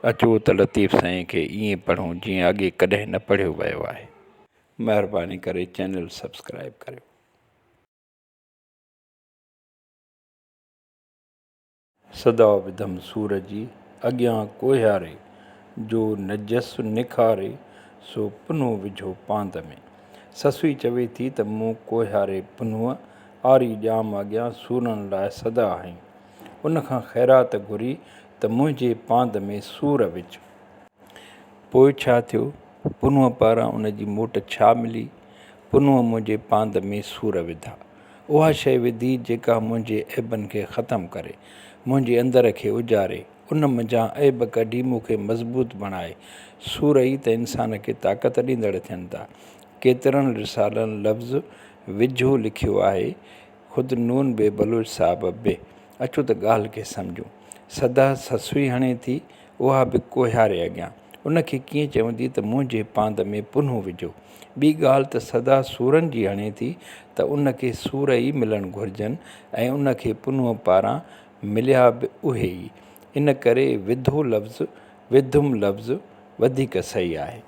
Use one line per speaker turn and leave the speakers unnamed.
अचो त लतीफ़ साईं खे ईअं पढ़ूं जीअं अॻे कॾहिं न पढ़ियो वियो आहे। महिरबानी करे चैनल सब्सक्राइब करियो। सदा विधम सूर जी अॻियां कोहियारे, जो नजस निखारे सो पुनो विझो पांद में। ससुई चवे थी त मूं कोहियारे पुनुअ आरी ॼाम अॻियां सूरनि लाइ सदा आहीं। उनखां ख़ैरात घुरी त मुंहिंजे पांद में सूर विझ। पोइ छा थियो? पुनुअ पारां उन जी मोट छा मिली? पुनुअ मुंहिंजे पांद में सूर विधा। उहा शइ विधी जेका मुंहिंजे ऐबनि खे ख़तमु करे, मुंहिंजे अंदर खे उजारे, उन मुंहिंजा ऐब कढी मूंखे मज़बूत बणाए। सूर ई त इंसान खे ताक़त ॾींदड़ थियनि था। केतिरनि रिसालनि लफ़्ज़ विझो लिखियो आहे, ख़ुदि नून बे बलूच साहब बे। अचो त ॻाल्हि खे सम्झूं। सदा ससुई हणे थी, उहा बि कोहियारे अॻियां। उनखे कीअं चवंदी त मुंहिंजे पांद में पुनो विझो। ॿी ॻाल्हि त सदा सूरनि जी हणे थी त उनखे सूर ई मिलणु घुरिजनि ऐं उनखे पुनुअ पारां मिलिया बि उहे ई। इन करे विधो लफ़्ज़ विधुम लफ़्ज़ वधीक सही आहे।